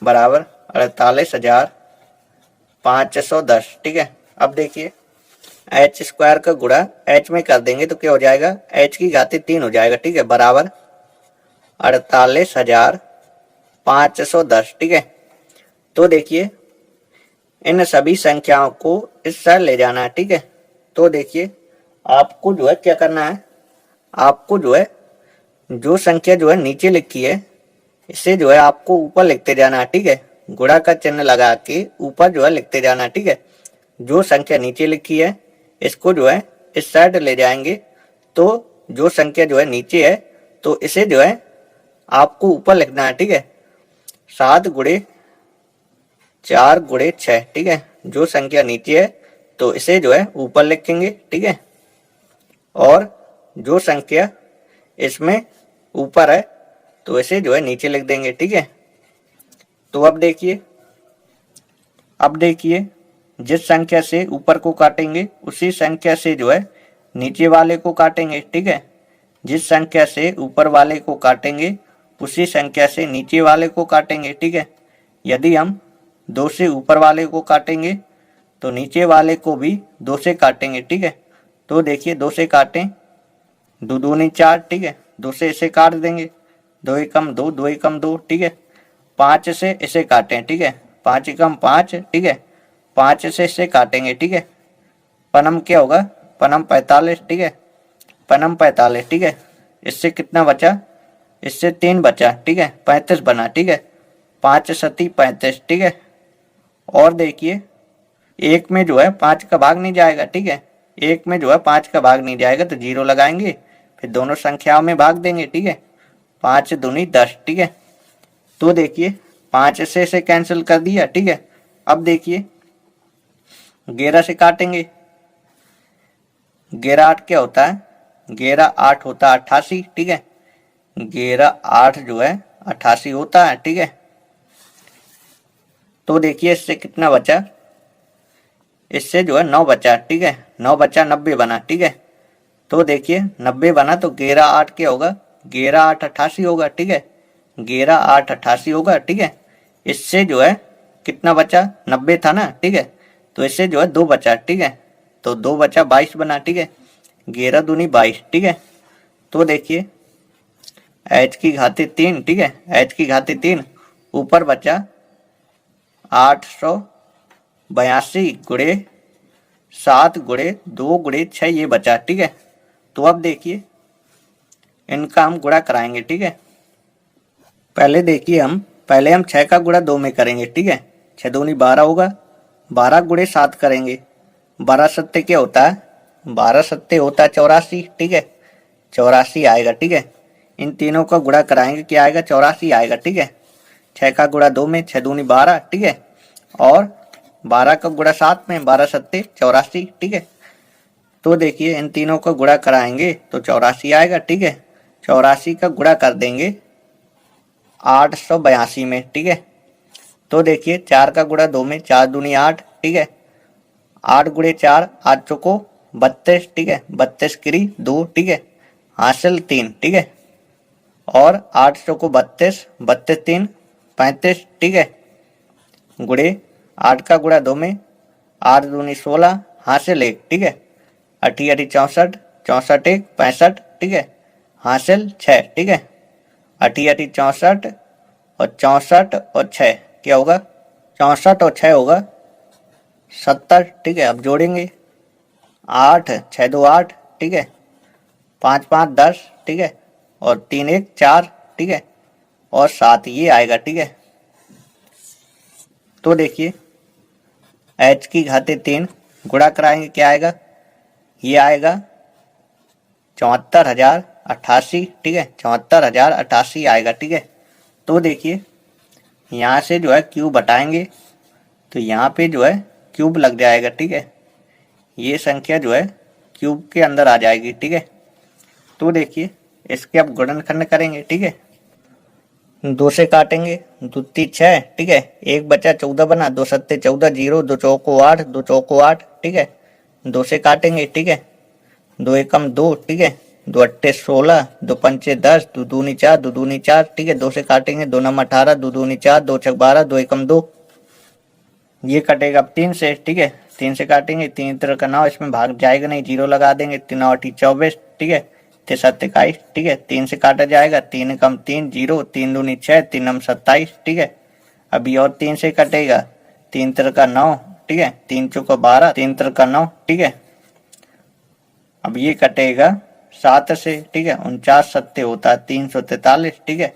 बराबर 48,510, ठीक है। अब देखिए एच स्क्वायर का गुणा एच में कर देंगे तो क्या हो जाएगा, एच की घात 3 हो जाएगा, ठीक है, बराबर 48,510, ठीक है। तो देखिए इन सभी संख्याओं को इस साइड ले जाना है, ठीक है। तो देखिए आपको जो है क्या करना है, आपको जो है जो संख्या जो है नीचे लिखी है इसे जो है आपको ऊपर लिखते जाना है, ठीक है, गुणा का चिन्ह लगा के ऊपर जो है लिखते जाना है, ठीक है। जो संख्या नीचे लिखी है इसको जो है इस साइड ले जाएंगे, तो जो संख्या जो है नीचे है तो इसे जो है आपको ऊपर लिखना है, ठीक है। 7 गुणे 4 गुणे 6, ठीक है, जो संख्या नीचे है तो इसे जो है ऊपर लिखेंगे, ठीक है, और जो संख्या इसमें ऊपर है तो इसे जो है नीचे लिख देंगे, ठीक है। तो अब देखिए जिस संख्या से ऊपर को काटेंगे उसी संख्या से जो है नीचे वाले को काटेंगे, ठीक है। जिस संख्या से ऊपर वाले को काटेंगे उसी संख्या से नीचे वाले को काटेंगे, ठीक है। यदि हम 2 से ऊपर वाले को काटेंगे तो नीचे वाले को भी 2 से काटेंगे, ठीक है। तो देखिए 2 से काटें, 2 दूनी 4, ठीक है, 2 से इसे काट देंगे, 2 एकम 2, 2 एकम 2, ठीक है। 5 से इसे काटें, ठीक है, 5 एकम 5, ठीक है, 5 से इसे काटेंगे, ठीक है। पनम क्या होगा, पनम 45, ठीक है, पनम 45, ठीक है। इससे कितना बचा, इससे 3 बचा, ठीक है, 35 बना, ठीक है, 5 सती 35, ठीक है। और देखिए एक में जो है 5 का भाग नहीं जाएगा, ठीक है, एक में जो है 5 का भाग नहीं जाएगा तो 0 लगाएंगे, फिर दोनों संख्याओं में भाग देंगे, ठीक है, 5 दूनी 10, ठीक है। तो देखिए 5 से इसे कैंसिल कर दिया, ठीक है। अब देखिए 11 से काटेंगे, 11 8 क्या होता है, 11 8 होता है 88, ठीक है, 11 8 जो है 88 होता है, ठीक है। तो देखिए इससे कितना बचा, इससे जो है 9 बचा, ठीक है, 9 बचा 90 बना, ठीक है। तो देखिए 90 बना तो 11 8 क्या होगा, 11 8 88 होगा, ठीक है, 11 8 88 होगा, ठीक है। इससे जो है कितना बचा, 90 था ना, ठीक है, तो इससे जो है 2 बचा, ठीक है, तो 2 बचा 22 बना, ठीक है, 11 दूनी 22, ठीक है। तो देखिए h की घाते 3, ठीक है, h की घाते 3, ऊपर बचा 882 गुणे 7 गुणे 2 गुणे 6 ये बचा, ठीक है। तो अब देखिए इनका हम गुणा कराएंगे, ठीक है। पहले देखिए पहले हम 6 का गुणा 2 में करेंगे, ठीक है। 6 दूनी 12 होगा, 12 गुणे 7 करेंगे, 12 सत्ते क्या होता है, 12 सत्ते होता है 84, ठीक है। 84 आएगा, ठीक है। इन तीनों का गुणा कराएंगे, क्या आएगा, 84 आएगा, ठीक है। 6 का गुणा 2 में, 6 दूनी 12, ठीक है। और 12 का गुणा 7 में, 12 सत्ते 84, ठीक है। तो देखिए इन तीनों का गुणा कराएंगे तो 84 आएगा, ठीक है। 84 का गुणा कर देंगे 882 में, ठीक है। तो देखिए 4 का गुणा 2 में, 4 दूनी 8, ठीक है। 8 गुणे 4, 8 चौको 32, ठीक है। 32 गिरी 2, ठीक है। हासिल 3, ठीक है। और 8 चौको 32, 32 3 35, ठीक है। गुणे 8 का गुणा 2 में, 8 दूनी 16, हासिल 1, ठीक है। 8 8 64, 64 1 65, ठीक है। हासिल 6, ठीक है। 8 8 64 और 64 और 6 क्या होगा, 64 और 6 होगा 70, ठीक है। अब जोड़ेंगे 8 6 2 8, ठीक है। 5 5 10, ठीक है। और 3 1 4, ठीक है। और 7 ये आएगा, ठीक है। तो देखिए h की घाते 3 गुणा कराएंगे, क्या आएगा, ये आएगा 74,088, ठीक है। 74,088 आएगा, ठीक है। तो देखिए यहाँ से जो है क्यूब हटाएंगे तो यहाँ पे जो है क्यूब लग जाएगा, ठीक है। ये संख्या जो है क्यूब के अंदर आ जाएगी, ठीक है। तो देखिए इसके अब गुणनखंड करेंगे, ठीक है। 2 से काटेंगे, 2 3 6, ठीक है। 1 बचा 14 बना, 2 सत्ते 14, 0 2 चौको 8, 2 चौको 8, ठीक है। 2 से काटेंगे, ठीक है। 2 एकम 2, ठीक है। 2 अट्ठे 16, 2 पंचे 10, 2 दूनी 4, 2 दूनी 4, ठीक है। 2 से काटेंगे, 2 नम 18, 2 दूनी 4, 2 छक 12, 2 एकम 2, ये कटेगा अब 3 से, ठीक है। 3 से काटेंगे, 3 तरह का 9, इसमें भाग जाएगा नहीं, 0 लगा देंगे। 3 9 24, ठीक है। 3 7 21, ठीक है। 3 से काटा जाएगा, 3 कम 3 0, 3 दूनी 6, 3 नम 27, ठीक है। अभी और 3 से कटेगा, 3 तरह का 9, ठीक है। 3 चौका 12, 3 तरह का 9, ठीक है। अब ये कटेगा 7 से, ठीक है। 49 सत्ते होता है 343, ठीक है।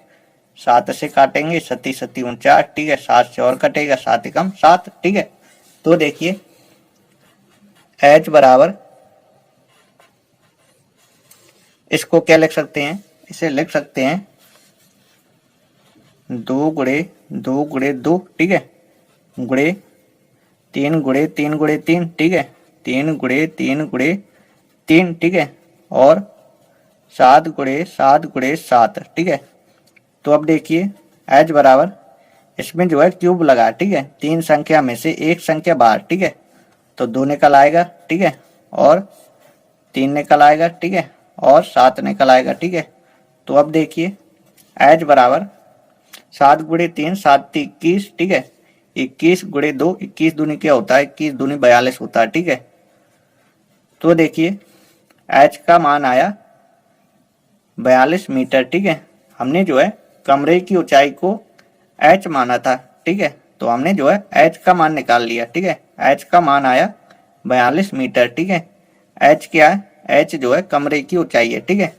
7 से काटेंगे, 7 7 49, ठीक है। 7 से और कटेगा, 7 एकम 7, ठीक है। तो देखिए h बराबर, इसको क्या लिख सकते हैं, इसे लिख सकते हैं 2 गुणे 2 गुणे 2, ठीक है। गुणे 3 गुणे 3 गुणे 3, ठीक है। 3 गुणे 3 गुणे 3, ठीक है। और 7 गुणे 7 गुणे 7, ठीक है। तो अब देखिए h बराबर, इसमें जो है क्यूब लगा, ठीक है। 3 संख्या में से एक संख्या बाहर, ठीक है। तो 2 निकल आएगा, ठीक है। और 3 निकल आएगा, ठीक है। और 7 निकल आएगा, ठीक है। तो अब देखिए h बराबर 7 गुणे 3 7 21, ठीक है। 21 गुणे 2 21 दूनी क्या होता है, 21 दूनी 42 होता है, ठीक है। तो देखिए h का मान आया 42 मीटर, ठीक है। हमने जो है कमरे की ऊंचाई को h माना था, ठीक है। तो हमने जो है h का मान निकाल लिया, ठीक है। h का मान आया 42 मीटर, ठीक है। h क्या है, h जो है कमरे की ऊंचाई है, ठीक है।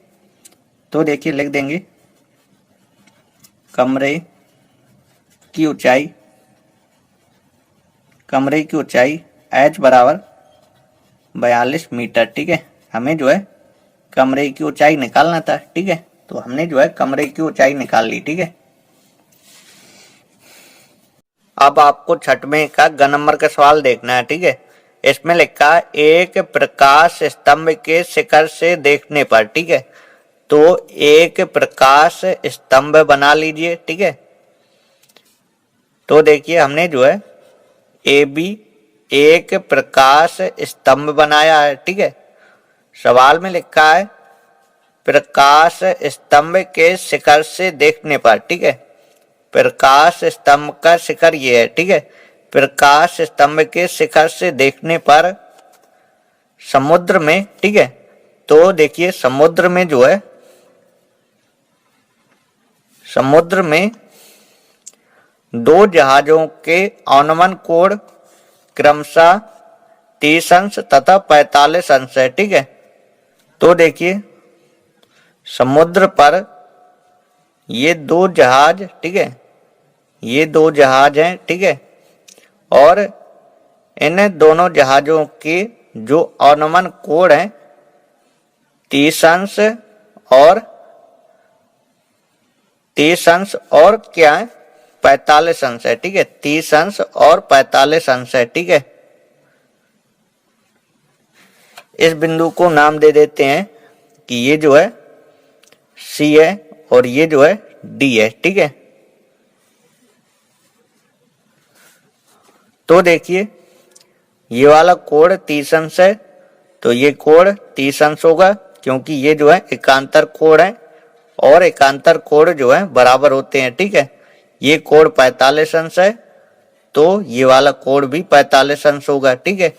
तो देखिए लिख देंगे कमरे की ऊंचाई, कमरे की ऊंचाई h बराबर 42 मीटर, ठीक है। हमें जो है कमरे की ऊंचाई निकालना था, ठीक है। तो हमने जो है कमरे की ऊंचाई निकाल ली, ठीक है। अब आपको छठवें का ग नंबर का सवाल देखना है, ठीक है। इसमें लिखा है एक प्रकाश स्तंभ के शिखर से देखने पर, ठीक है। तो एक प्रकाश स्तंभ बना लीजिए, ठीक है। तो देखिए हमने जो है ए बी एक प्रकाश स्तंभ बनाया है, ठीक है। सवाल में लिखा है प्रकाश स्तंभ के शिखर से देखने पर, ठीक है। प्रकाश स्तंभ का शिखर ये है, ठीक है। प्रकाश स्तंभ के शिखर से देखने पर समुद्र में, ठीक है। तो देखिए समुद्र में जो है, समुद्र में 2 जहाजों के अनुमान कोण क्रमशः 30 अंश तथा 45 अंश है। ठीक है, तो देखिए समुद्र पर ये दो जहाज, ठीक है, ये दो जहाज हैं। ठीक है, और इन दोनों जहाजों के जो अनुमान कोण है 30 अंश और 30 अंश और क्या है 45 अंश है। ठीक है, 30 अंश और 45 अंश है। ठीक है, इस बिंदु को नाम दे देते हैं कि ये जो है सी है और ये जो है डी है। ठीक है, तो देखिए ये वाला कोण 30 अंश है, तो ये कोण 30 अंश होगा क्योंकि ये जो है एकांतर कोण है और एकांतर कोण जो है बराबर होते हैं। ठीक है, ये कोण 45 अंश है तो ये वाला कोण भी 45 अंश होगा। ठीक है,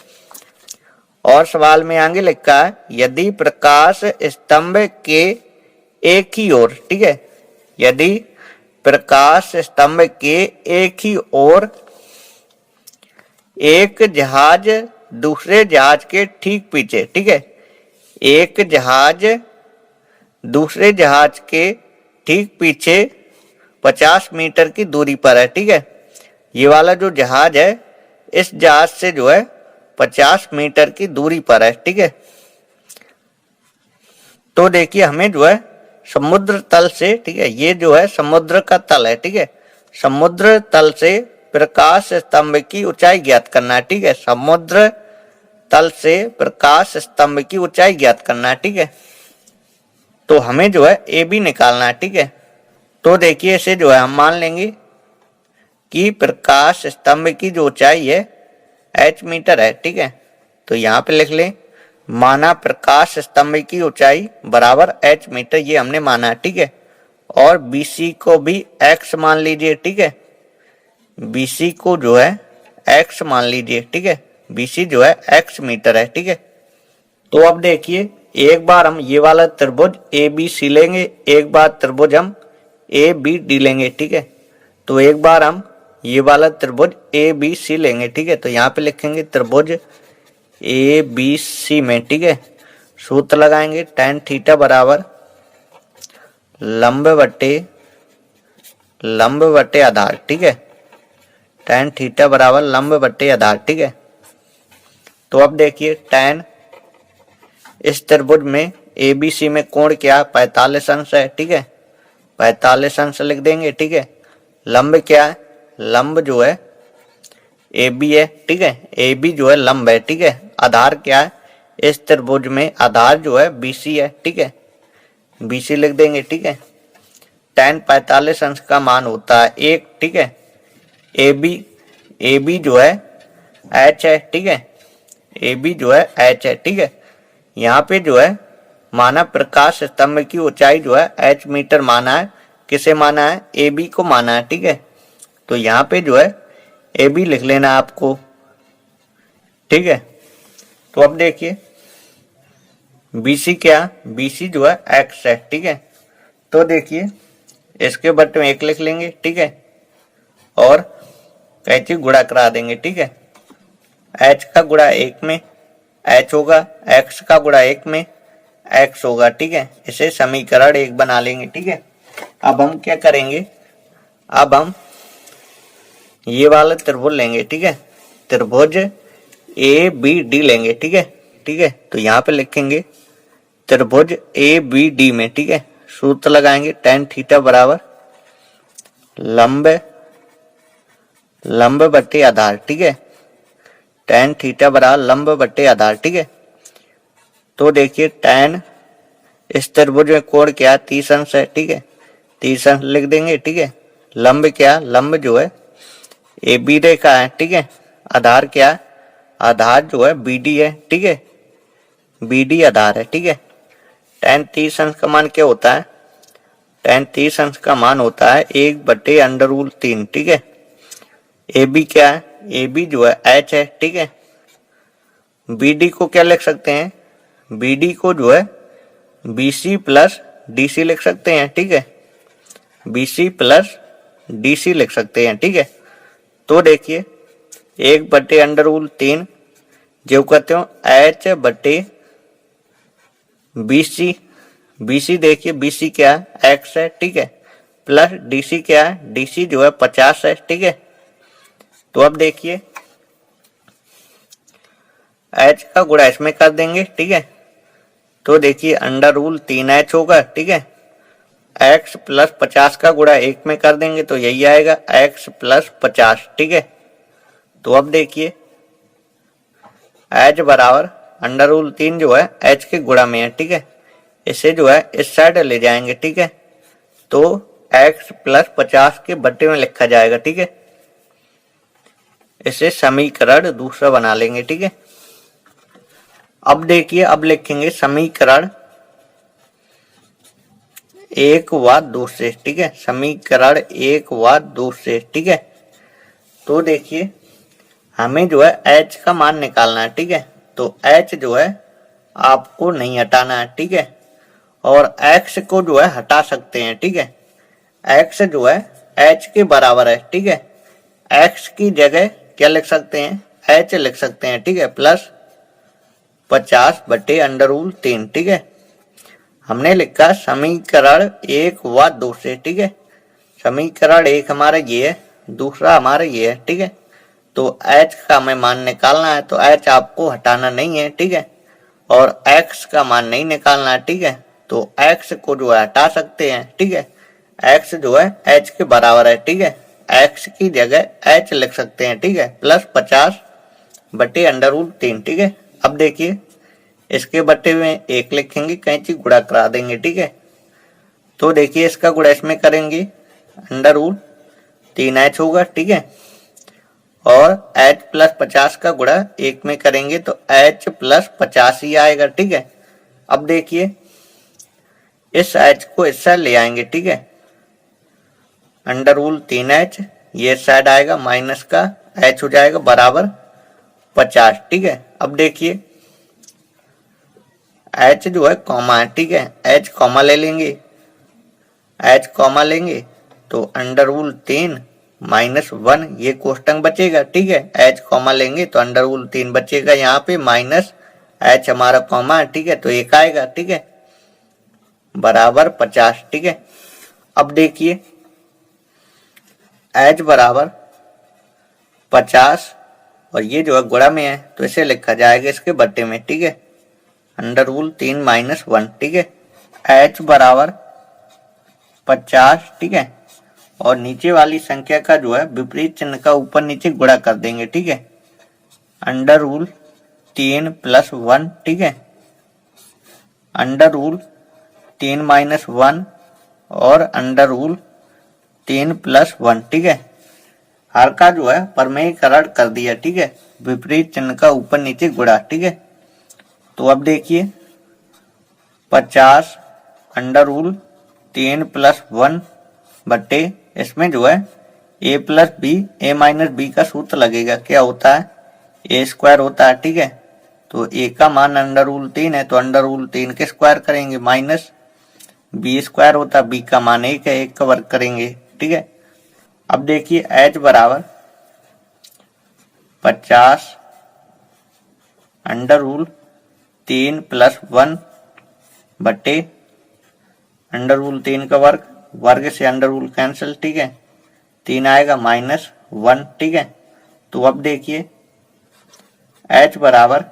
और सवाल में आगे लिखा है यदि प्रकाश स्तंभ के एक ही ओर, ठीक है, यदि प्रकाश स्तंभ के एक ही ओर एक जहाज दूसरे जहाज के ठीक पीछे, ठीक है, एक जहाज दूसरे जहाज के ठीक पीछे 50 मीटर की दूरी पर है। ठीक है, ये वाला जो जहाज है इस जहाज से जो है 50 मीटर की दूरी पर है। ठीक है, तो देखिए हमें जो है समुद्र तल से, ठीक है, ये जो है समुद्र का तल है। ठीक है, समुद्र तल से प्रकाश स्तंभ की ऊंचाई ज्ञात करना है। ठीक है, समुद्र तल से प्रकाश स्तंभ की ऊंचाई ज्ञात करना है। ठीक है, तो हमें जो है ए बी निकालना है। ठीक है, तो देखिए इसे जो है हम मान लेंगे कि प्रकाश स्तंभ की जो ऊंचाई है h मीटर है। ठीक है, तो यहाँ पे लिख लें माना प्रकाश स्तंभ की ऊंचाई बराबर h मीटर, ये हमने माना है। ठीक है, और BC को भी x मान लीजिए। ठीक है, BC को जो है x मान लीजिए। ठीक है, BC जो है x मीटर है। ठीक है, तो अब देखिए एक बार हम ये वाला त्रिभुज ABC लेंगे, एक बार त्रिभुज हम ABD लेंगे। ठीक है, तो एक बार हम ये वाला त्रिभुज ABC लेंगे। ठीक है, तो यहाँ पे लिखेंगे त्रिभुज ABC में, ठीक है, सूत्र लगाएंगे tan थीटा बराबर लंब बटे आधार। ठीक है, tan थीटा बराबर लंब बटे आधार। ठीक है, तो अब देखिए tan इस त्रिभुज में ABC में कोण क्या 45 अंश है। ठीक है, 45 अंश लिख देंगे। ठीक है, लंब क्या है, लंब जो है AB है। ठीक है, AB जो है लंब है। ठीक है, आधार क्या है, इस त्रिभुज में आधार जो है BC है। ठीक है, BC लिख देंगे। ठीक है, tan 45 अंश का मान होता है 1। ठीक है, AB जो है H है। ठीक है, AB जो है H है। ठीक है, यहाँ पे जो है माना प्रकाश स्तंभ की ऊंचाई जो है h मीटर माना है। किसे माना है, AB को माना है। ठीक है, तो यहाँ पे जो है AB लिख लेना आपको। ठीक है, तो अब देखिए BC क्या, BC जो है x है। ठीक है, तो देखिए इसके बट में 1 लिख लेंगे। ठीक है, और कैंची गुणा करा देंगे। ठीक है, h का गुणा 1 में h होगा, x का गुणा 1 में x होगा। ठीक है, इसे समीकरण 1 बना लेंगे। ठीक है, अब हम क्या करेंगे, अब हम ये वाला त्रिभुज लेंगे। ठीक है, त्रिभुज ABD लेंगे। ठीक है, ठीक है, तो यहाँ पे लिखेंगे त्रिभुज ABD में। ठीक है, सूत्र लगाएंगे tan थीटा बराबर लंब बटे आधार। ठीक है, tan थीटा बराबर लंब बटे आधार। ठीक है, तो देखिए tan इस त्रिभुज में कोण क्या 30 अंश है। ठीक है, 30 अंश लिख देंगे। ठीक है, लंब क्या, लंब जो है AB रेखा है। ठीक है, आधार क्या, आधार जो है BD है। ठीक है, BD आधार है। ठीक है, tan 30 अंश का मान क्या होता है, tan 30 अंश का मान होता है 1/√3। ठीक है, AB क्या है, AB जो है H है। ठीक है, BD को क्या लिख सकते हैं, BD को जो है BC प्लस DC लिख सकते हैं। ठीक है, BC प्लस DC लिख सकते हैं। ठीक है, तो देखिए 1/√3 जो कहते हो एच बटे BC। BC देखिए BC क्या है x है, ठीक है, प्लस DC क्या है, DC जो है 50 है, ठीक है। तो अब देखिए h का गुणा इसमें कर देंगे, ठीक है। तो देखिए अंडर रूल 3h होगा, ठीक है। x प्लस 50 का गुणा 1 में कर देंगे तो यही आएगा x प्लस 50, ठीक है। तो अब देखिए h बराबर अंडर रूल 3 जो है h के गुणा में है, ठीक है। इसे जो है इस साइड ले जाएंगे, ठीक है। तो x प्लस 50 के बटे में लिखा जाएगा, ठीक है। इसे समीकरण दूसरा बना लेंगे, ठीक है। अब देखिए अब लिखेंगे समीकरण 1 व 2 से, ठीक है। समीकरण 1 व 2 से, ठीक है। तो देखिए हमें जो है h का मान निकालना है, ठीक है। तो h जो है आपको नहीं हटाना है, ठीक है। और x को जो है हटा सकते हैं, ठीक है। x जो है h के बराबर है, ठीक है। x की जगह क्या लिख सकते हैं, h लिख सकते हैं, ठीक है, प्लस 50 बटे अंडर रूल 3, ठीक है। हमने लिखा समीकरण 1 व 2 से, ठीक है। समीकरण 1 हमारा ये है, दूसरा हमारा ये है, ठीक है। तो h का हमें मान निकालना है, तो h आपको हटाना नहीं है, ठीक है। और x का मान नहीं निकालना है, ठीक है। तो x को जो है हटा सकते हैं, ठीक है। x जो है h के बराबर है, ठीक है। x की जगह h लिख सकते हैं, ठीक है, प्लस 50 बटे अंडर रूल 3, ठीक है। अब देखिए इसके बटे में 1 लिखेंगे, कैंची गुणा करा देंगे, ठीक है। तो देखिए इसका गुणा इसमें करेंगे, अंडर रूल 3h होगा, ठीक है। और h प्लस 50 का गुणा 1 में करेंगे तो h प्लस 50 ही आएगा, ठीक है। अब देखिए इस h को इस साइड ले आएंगे, ठीक है। अंडर रूल 3h ये साइड आएगा, माइनस का h हो जाएगा बराबर 50, ठीक है। अब देखिए h जो है कॉमा है, ठीक है। h कॉमा ले लेंगे, h कॉमा लेंगे तो अंडर रूल 3 -1 ये कोष्टक बचेगा, ठीक है। h कॉमा लेंगे तो अंडर रूल 3 बचेगा यहाँ पे, माइनस h हमारा कॉमा है, ठीक है। तो 1 आएगा, ठीक है, बराबर 50, ठीक है। अब देखिए h बराबर 50 और ये जो है गुणा में है तो इसे लिखा जाएगा इसके बट्टे में, ठीक है, अंडर रूल 3 -1, ठीक है। h बराबर 50, ठीक है। और नीचे वाली संख्या का जो है विपरीत चिन्ह का ऊपर नीचे गुणा कर देंगे, ठीक है। अंडर रूल 3 + 1, ठीक है, अंडर रूल 3 -1 और अंडर रूल 3 + 1, ठीक है। हर का जो है परमेयीकरण कर दिया, ठीक है, विपरीत चिन्ह का ऊपर नीचे गुणा, ठीक है। तो अब देखिए 50 अंडर रूल 3 + 1 बटे इसमें जो है a + b a - b का सूत्र लगेगा, क्या होता है, a² होता है, ठीक है। तो a का मान अंडर रूल 3 है तो अंडर रूल 3 के स्क्वायर करेंगे, माइनस b² होता है, b का मान 1 है, 1 का वर्ग करेंगे, ठीक है। अब देखिए h बराबर 50 अंडर रूल 3 + 1 बटे अंडर रूल 3 का वर्ग, वर्ग से अंडर रूल कैंसिल, ठीक है, 3 आएगा -1, ठीक है। तो अब देखिए h बराबर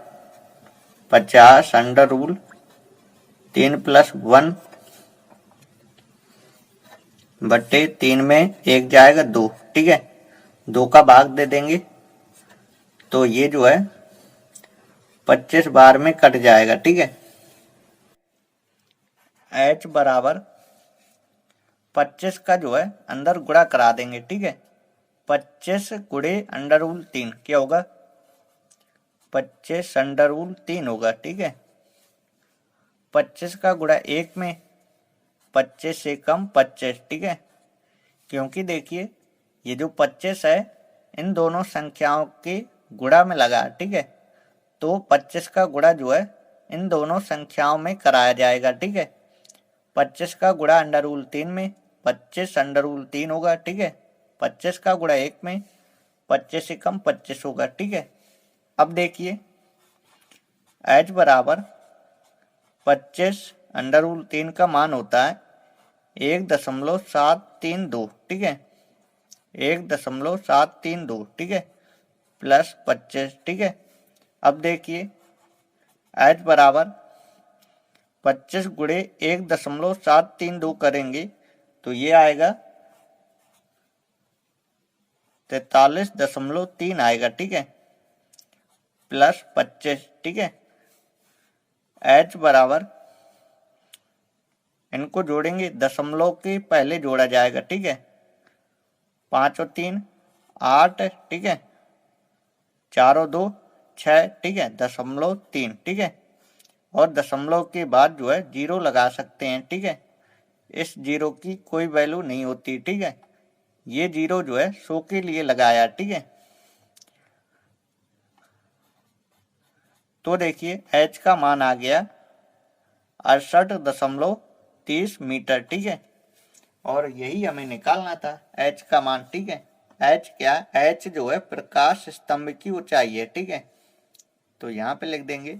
50 अंडर रूल 3 + 1 बटे 3 में 1 जाएगा 2, ठीक है, 2 का भाग दे देंगे तो ये जो है 25 बार में कट जाएगा, ठीक है। h बराबर 25 का जो है अंदर गुणा करा देंगे, ठीक है। 25 गुणे अंडर रूल 3 क्या होगा, 25 अंडर रूल 3 होगा, ठीक है। 25 का गुणा 1 में 25 से कम 25, ठीक है। क्योंकि देखिए ये जो 25 है इन दोनों संख्याओं के गुणा में लगा, ठीक है। तो 25 का गुणा जो है इन दोनों संख्याओं में कराया जाएगा, ठीक है। 25 का गुणा अंडर रूल 3 में 25 अंडर रूल 3 होगा, ठीक है। 25 का गुणा 1 में 25 से कम 25 होगा, ठीक है। अब देखिए h बराबर 25 √3 का मान होता है 1.732, ठीक है, 1.732, ठीक है, प्लस 25, ठीक है। अब देखिए h बराबर 25 गुणे 1.732 करेंगे तो ये आएगा 43.3 आएगा, ठीक है, प्लस 25, ठीक है। h बराबर, इनको जोड़ेंगे, दशमलव के पहले जोड़ा जाएगा, ठीक है, 5 और 3 8, ठीक है, 4 और 2 6, ठीक है, 0.3, ठीक है, और दशमलव के बाद जो है 0 लगा सकते हैं, ठीक है। इस 0 की कोई वैल्यू नहीं होती, ठीक है, ये 0 जो है 100 के लिए लगाया, ठीक है। तो देखिए h का मान आ गया 68.30 मीटर, ठीक है, और यही हमें निकालना था h का मान, ठीक है। h क्या, h जो है प्रकाश स्तंभ की ऊंचाई है, ठीक है, तो यहाँ पे लिख देंगे